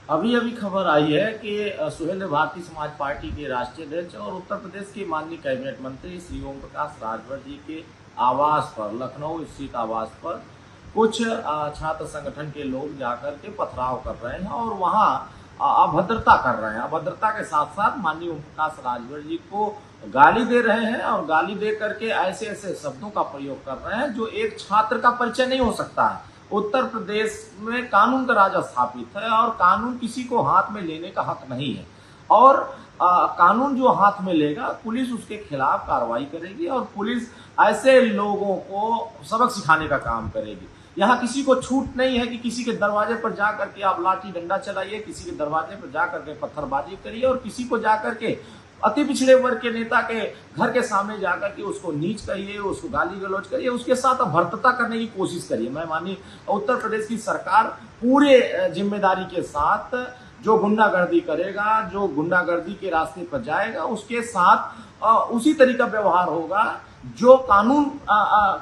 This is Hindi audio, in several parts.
अभी अभी खबर आई है कि सुहेल भारतीय समाज पार्टी के राष्ट्रीय अध्यक्ष और उत्तर प्रदेश के माननीय कैबिनेट मंत्री श्री ओम प्रकाश राजभर जी के आवास पर, लखनऊ स्थित आवास पर कुछ छात्र संगठन के लोग जाकर के पथराव कर रहे हैं और वहां अभद्रता कर रहे हैं। अभद्रता के साथ साथ माननीय ओम प्रकाश राजभर जी को गाली दे रहे हैं और गाली दे करके ऐसे ऐसे शब्दों का प्रयोग कर रहे हैं जो एक छात्र का परिचय नहीं हो सकता है। उत्तर प्रदेश में कानून का राज स्थापित है और कानून किसी को हाथ में लेने का हक नहीं है और कानून जो हाथ में लेगा पुलिस उसके खिलाफ कार्रवाई करेगी और पुलिस ऐसे लोगों को सबक सिखाने का काम करेगी। यहाँ किसी को छूट नहीं है कि किसी के दरवाजे पर जा करके आप लाठी डंडा चलाइए, किसी के दरवाजे पर जा करके पत्थरबाजी करिए और किसी को जा करके अति पिछड़े वर्ग के नेता के घर के सामने जाकर के उसको नीच कहिए, उसको गाली गलौज करिए, उसके साथ भर्तता करने की कोशिश करिए। मैं मानिए उत्तर प्रदेश की सरकार पूरे जिम्मेदारी के साथ जो गुंडागर्दी करेगा, जो गुंडागर्दी के रास्ते पर जाएगा, उसके साथ उसी तरीका व्यवहार होगा। जो कानून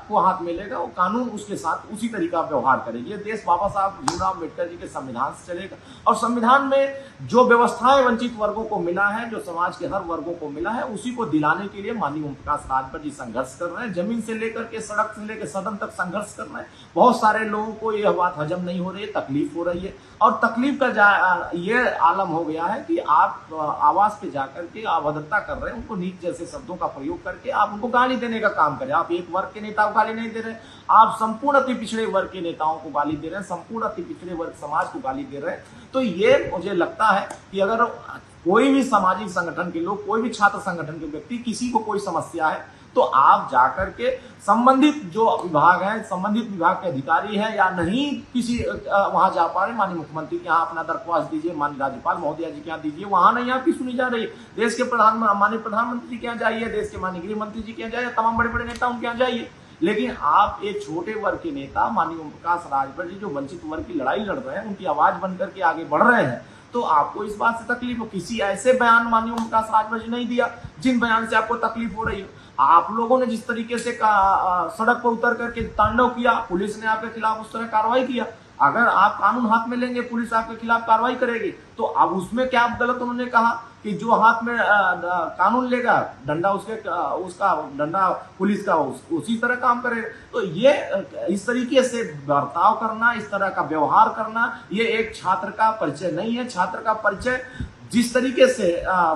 को हाथ में लेगा वो कानून उसके साथ उसी तरीका व्यवहार करेगी। ये देश बाबा साहब भीमराव अम्बेडकर जी के संविधान से चलेगा और संविधान में जो व्यवस्थाएं वंचित वर्गों को मिला है, जो समाज के हर वर्गों को मिला है, उसी को दिलाने के लिए माननीय ओम प्रकाश राजभर जी संघर्ष कर रहे हैं। जमीन से लेकर के सड़क से लेकर सदन तक संघर्ष कर रहे हैं। बहुत सारे लोगों को यह बात हजम नहीं हो रही है, तकलीफ हो रही है और तकलीफ का ये आलम हो गया है कि आप आवास पे जाकर के अभद्रता कर रहे हैं, उनको नीच जैसे शब्दों का प्रयोग करके आप उनको गाली देने का काम करें। आप एक वर्ग के नेता को गाली नहीं दे रहे, आप संपूर्ण अति पिछड़े वर्ग के नेताओं को गाली दे रहे हैं, संपूर्ण अति पिछड़े वर्ग समाज को गाली दे रहे हैं। तो ये मुझे लगता है कि अगर कोई भी सामाजिक संगठन के लोग, कोई भी छात्र संगठन के व्यक्ति, किसी को कोई समस्या है तो आप जाकर के संबंधित जो विभाग है, संबंधित विभाग के अधिकारी है या नहीं किसी वहां जा पा रहे, माननीय मुख्यमंत्री के यहाँ अपना दरख्वास्त दीजिए, माननीय राज्यपाल महोदया जी के यहाँ दीजिए, वहां नहीं आपकी सुनी जा रही। देश के माननीय प्रधानमंत्री जी के यहाँ जाइए, देश के माननीय गृह मंत्री जी के यहाँ जाइए, तमाम बड़े बड़े नेता उनके यहाँ जाइए। लेकिन आप एक छोटे वर्ग के नेता माननीय ओम प्रकाश राजभर जी जो वंचित वर्ग की लड़ाई लड़ रहे हैं, उनकी आवाज बनकर के आगे बढ़ रहे हैं, तो आपको इस बात से तकलीफ हो। किसी ऐसे बयान माननीय ओम प्रकाश राजभर जी नहीं दिया जिन बयान से आपको तकलीफ हो रही हो। आप लोगों ने जिस तरीके से सड़क पर उतर करके तांडव किया, पुलिस ने आपके खिलाफ उस तरह कार्रवाई किया। अगर आप कानून हाथ में लेंगे, पुलिस आपके खिलाफ कार्रवाई करेगी। तो अब उसमें क्या गलत उन्होंने कहा कि जो हाथ में कानून लेगा, डंडा उसका डंडा पुलिस का उसी तरह काम करेगा। तो ये इस तरीके से बर्ताव करना, इस तरह का व्यवहार करना, ये एक छात्र का परिचय नहीं है। छात्र का परिचय जिस तरीके से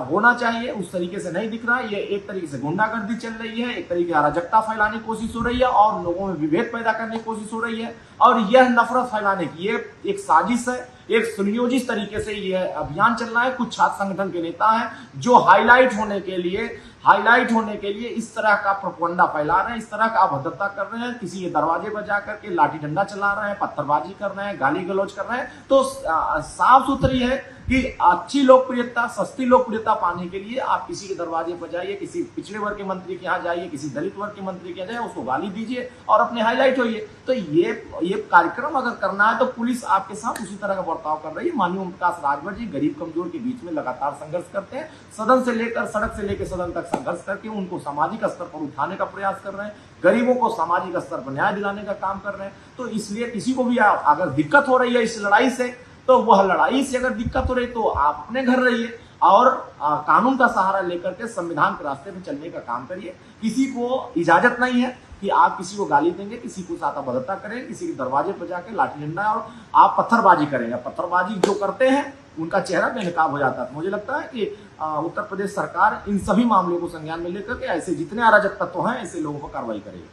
होना चाहिए उस तरीके से नहीं दिख रहा है। ये एक तरीके से गुंडागर्दी चल रही है, एक तरीके से अराजकता फैलाने की कोशिश हो रही है और लोगों में विभेद पैदा करने की कोशिश हो रही है और यह नफरत फैलाने की ये एक साजिश है। एक सुनियोजित तरीके से यह अभियान चल रहा है। कुछ छात्र संगठन के नेता हैं जो हाईलाइट होने के लिए इस तरह का प्रोपगंडा फैला रहे हैं, इस तरह का अभद्रता कर रहे हैं, किसी के दरवाजे पर जाकर के लाठी डंडा चला रहे हैं, पत्थरबाजी कर रहे हैं, गाली गलौज कर रहे हैं। तो साफ सुथरी है कि अच्छी लोकप्रियता, सस्ती लोकप्रियता पाने के लिए आप किसी के दरवाजे पर जाइए, किसी पिछड़े वर्ग के मंत्री के यहाँ जाइए, किसी दलित वर्ग के मंत्री के यहाँ जाइए, उसको गाली दीजिए और अपने हाईलाइट होइए। तो ये कार्यक्रम अगर करना है तो पुलिस आपके साथ उसी तरह का बर्ताव कर रही है। माननीय ओम प्रकाश राजभर जी गरीब कमजोर के बीच में लगातार संघर्ष करते हैं, सदन से लेकर सड़क से लेकर सदन तक संघर्ष करके उनको सामाजिक स्तर पर उठाने का प्रयास कर रहे हैं, गरीबों को सामाजिक स्तर पर न्याय दिलाने का काम कर रहे हैं। तो इसलिए किसी को भी अगर दिक्कत हो रही है इस लड़ाई से, तो वह लड़ाई से अगर दिक्कत हो रही तो आप अपने घर रहिए और कानून का सहारा लेकर के संविधान के रास्ते में चलने का काम करिए। किसी को इजाजत नहीं है कि आप किसी को गाली देंगे, किसी को साथ अभद्रता करें, किसी के दरवाजे पर जाकर लाठी डंडा और आप पत्थरबाजी करेंगे। पत्थरबाजी जो करते हैं उनका चेहरा बेनकाब हो जाता है। मुझे लगता है कि उत्तर प्रदेश सरकार इन सभी मामलों को संज्ञान में लेकर के ऐसे जितने अराजक तत्व हैं ऐसे लोगों पर कार्रवाई करेगी।